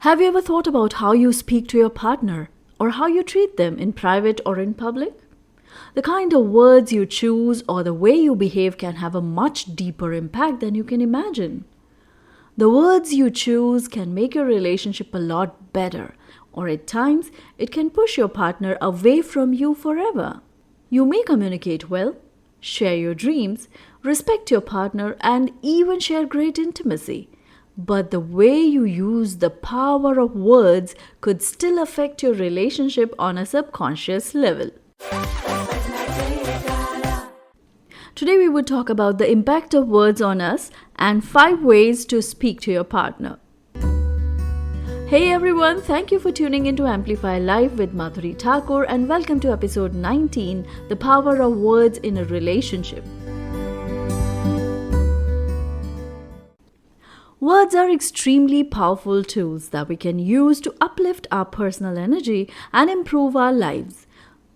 Have you ever thought about how you speak to your partner or how you treat them in private or in public? The kind of words you choose or the way you behave can have a much deeper impact than you can imagine. The words you choose can make your relationship a lot better, or at times it can push your partner away from you forever. You may communicate well, share your dreams, respect your partner, and even share great intimacy. But the way you use the power of words could still affect your relationship on a subconscious level. Today we would talk about the impact of words on us and 5 ways to speak to your partner. Hey everyone, thank you for tuning into Amplify Life with Madhuri Thakur and welcome to episode 19, The Power of Words in a Relationship. Words are extremely powerful tools that we can use to uplift our personal energy and improve our lives.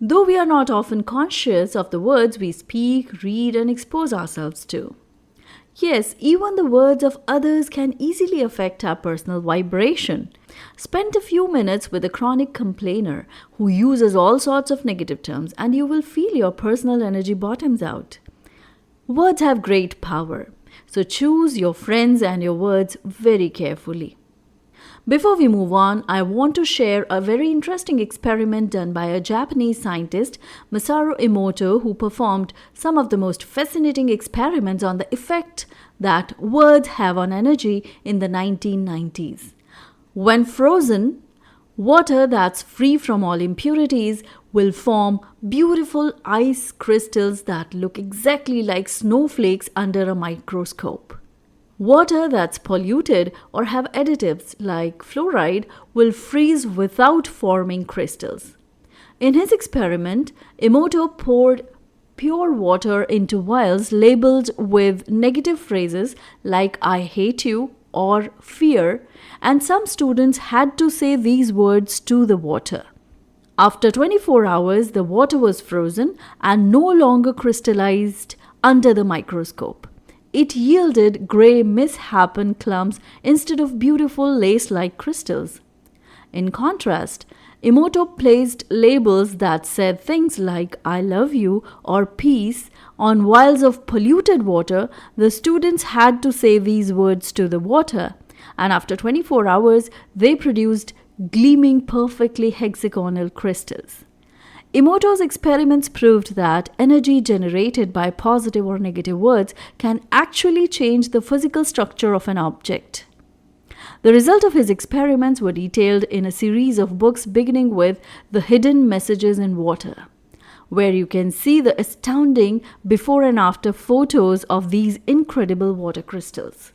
Though we are not often conscious of the words we speak, read, and expose ourselves to. Yes, even the words of others can easily affect our personal vibration. Spend a few minutes with a chronic complainer who uses all sorts of negative terms and you will feel your personal energy bottoms out. Words have great power, so choose your friends and your words very carefully. Before we move on, I want to share a very interesting experiment done by a Japanese scientist, Masaru Emoto, who performed some of the most fascinating experiments on the effect that words have on energy in the 1990s. When frozen, water that's free from all impurities will form beautiful ice crystals that look exactly like snowflakes under a microscope. Water that's polluted or have additives like fluoride will freeze without forming crystals. In his experiment, Emoto poured pure water into vials labeled with negative phrases like "I hate you" or "fear", and some students had to say these words to the water. After 24 hours, the water was frozen and no longer crystallized under the microscope. It yielded grey misshapen clumps instead of beautiful lace-like crystals. In contrast, Emoto placed labels that said things like "I love you" or "peace" on vials of polluted water. The students had to say these words to the water, and after 24 hours, they produced gleaming perfectly hexagonal crystals. Emoto's experiments proved that energy generated by positive or negative words can actually change the physical structure of an object. The result of his experiments were detailed in a series of books beginning with The Hidden Messages in Water, where you can see the astounding before and after photos of these incredible water crystals.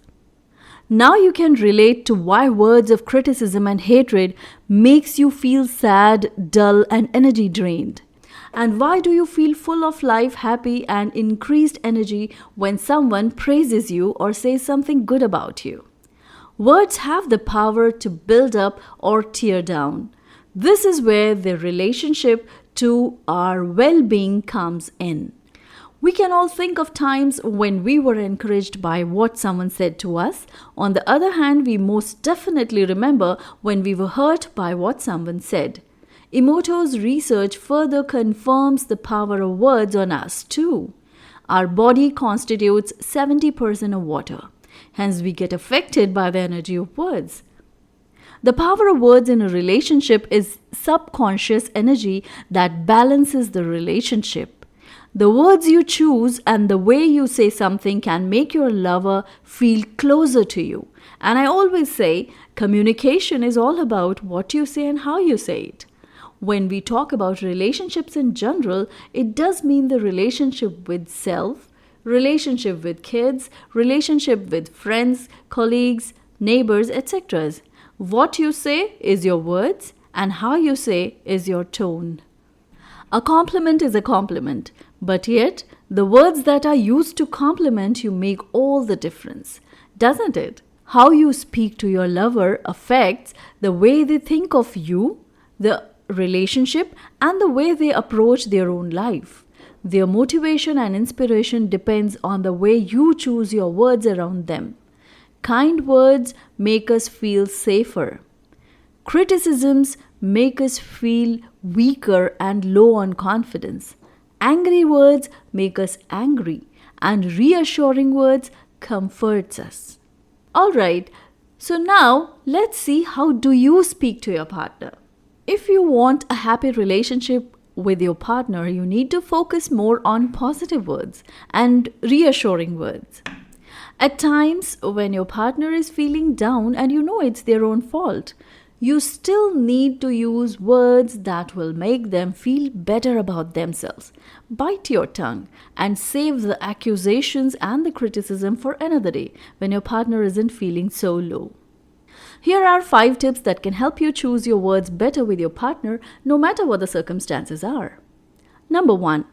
Now you can relate to why words of criticism and hatred makes you feel sad, dull, and energy drained. And why do you feel full of life, happy, and increased energy when someone praises you or says something good about you? Words have the power to build up or tear down. This is where the relationship to our well-being comes in. We can all think of times when we were encouraged by what someone said to us. On the other hand, we most definitely remember when we were hurt by what someone said. Emoto's research further confirms the power of words on us too. Our body constitutes 70% of water. Hence, we get affected by the energy of words. The power of words in a relationship is subconscious energy that balances the relationship. The words you choose and the way you say something can make your lover feel closer to you. And I always say, communication is all about what you say and how you say it. When we talk about relationships in general, it does mean the relationship with self, relationship with kids, relationship with friends, colleagues, neighbors, etc. What you say is your words and how you say is your tone. A compliment is a compliment, but yet the words that are used to compliment you make all the difference, doesn't it? How you speak to your lover affects the way they think of you, the relationship, and the way they approach their own life. Their motivation and inspiration depends on the way you choose your words around them. Kind words make us feel safer. Criticisms make us feel weaker and low on confidence. Angry words make us angry, and reassuring words comforts us. All right, so now let's see, how do you speak to your partner? If you want a happy relationship with your partner, you need to focus more on positive words and reassuring words. At times, when your partner is feeling down and you know it's their own fault, you still need to use words that will make them feel better about themselves. Bite your tongue and save the accusations and the criticism for another day when your partner isn't feeling so low. Here are 5 tips that can help you choose your words better with your partner no matter what the circumstances are. Number 1.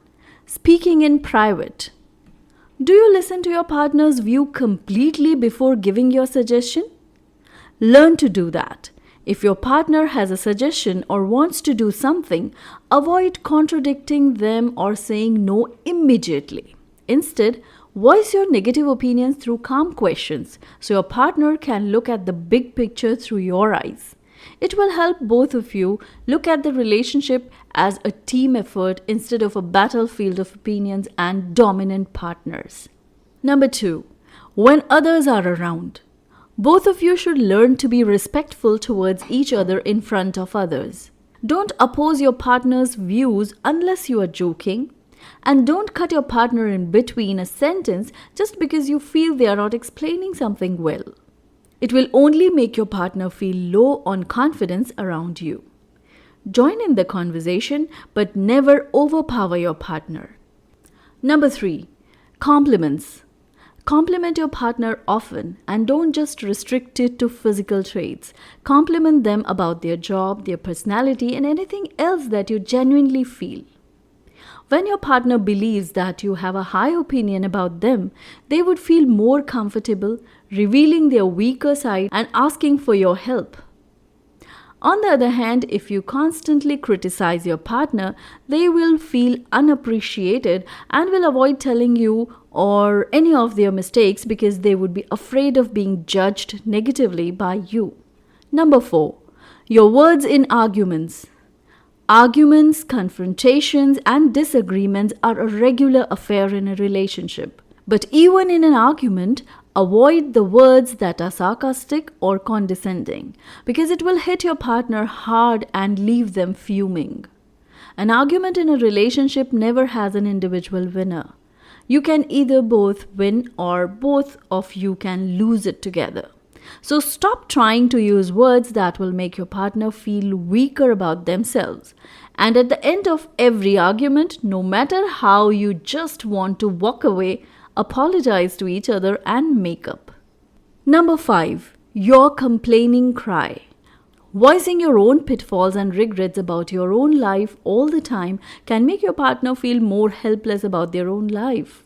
Speaking in private. Do you listen to your partner's view completely before giving your suggestion? Learn to do that. If your partner has a suggestion or wants to do something, avoid contradicting them or saying no immediately. Instead, voice your negative opinions through calm questions so your partner can look at the big picture through your eyes. It will help both of you look at the relationship as a team effort instead of a battlefield of opinions and dominant partners. Number 2. When others are around. Both of you should learn to be respectful towards each other in front of others. Don't oppose your partner's views unless you are joking. And don't cut your partner in between a sentence just because you feel they are not explaining something well. It will only make your partner feel low on confidence around you. Join in the conversation, but never overpower your partner. Number 3. Compliments. Compliment your partner often and don't just restrict it to physical traits. Compliment them about their job, their personality, and anything else that you genuinely feel. When your partner believes that you have a high opinion about them, they would feel more comfortable revealing their weaker side and asking for your help. On the other hand, if you constantly criticize your partner, they will feel unappreciated and will avoid telling you or any of their mistakes because they would be afraid of being judged negatively by you. Number 4. Your words in arguments. Arguments, confrontations, and disagreements are a regular affair in a relationship. But even in an argument, avoid the words that are sarcastic or condescending because it will hit your partner hard and leave them fuming. An argument in a relationship never has an individual winner. You can either both win or both of you can lose it together. So stop trying to use words that will make your partner feel weaker about themselves. And at the end of every argument, no matter how you just want to walk away, apologize to each other and make up. Number 5. Your complaining cry. Voicing your own pitfalls and regrets about your own life all the time can make your partner feel more helpless about their own life.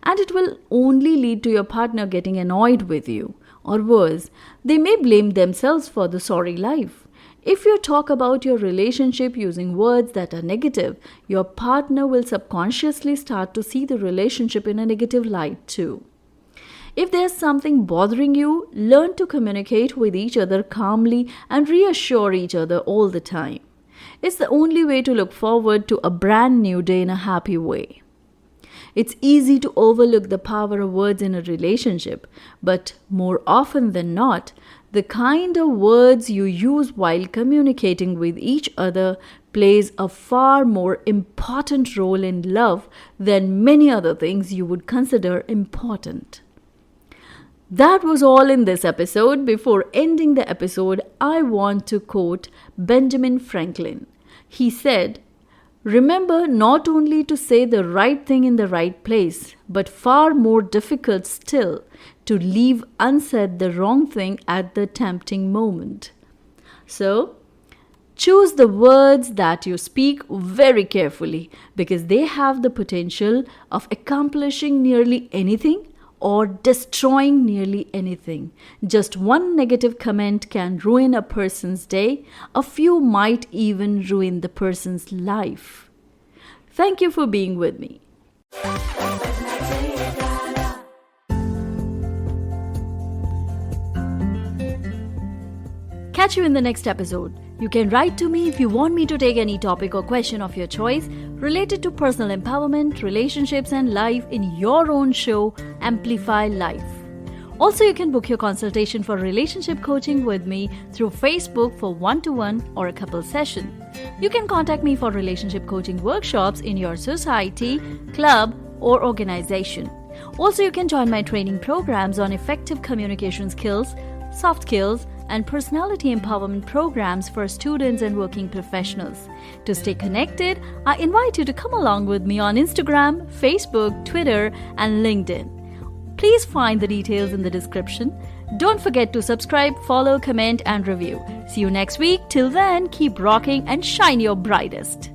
And it will only lead to your partner getting annoyed with you. Or worse, they may blame themselves for the sorry life. If you talk about your relationship using words that are negative, your partner will subconsciously start to see the relationship in a negative light too. If there's something bothering you, learn to communicate with each other calmly and reassure each other all the time. It's the only way to look forward to a brand new day in a happy way. It's easy to overlook the power of words in a relationship, but more often than not, the kind of words you use while communicating with each other plays a far more important role in love than many other things you would consider important. That was all in this episode. Before ending the episode, I want to quote Benjamin Franklin. He said, "Remember not only to say the right thing in the right place, but far more difficult still, to leave unsaid the wrong thing at the tempting moment." So, choose the words that you speak very carefully because they have the potential of accomplishing nearly anything or destroying nearly anything. Just one negative comment can ruin a person's day. A few might even ruin the person's life. Thank you for being with me. catch you in the next episode. You can write to me if you want me to take any topic or question of your choice related to personal empowerment, relationships, and life in your own show, Amplify Life. Also, you can book your consultation for relationship coaching with me through Facebook for one-to-one or a couple session. You can contact me for relationship coaching workshops in your society, club, or organization. Also, you can join my training programs on effective communication skills, soft skills, and personality empowerment programs for students and working professionals. To stay connected, I invite you to come along with me on Instagram, Facebook, Twitter, and LinkedIn. Please find the details in the description. Don't forget to subscribe, follow, comment, and review. See you next week. Till then, keep rocking and shine your brightest.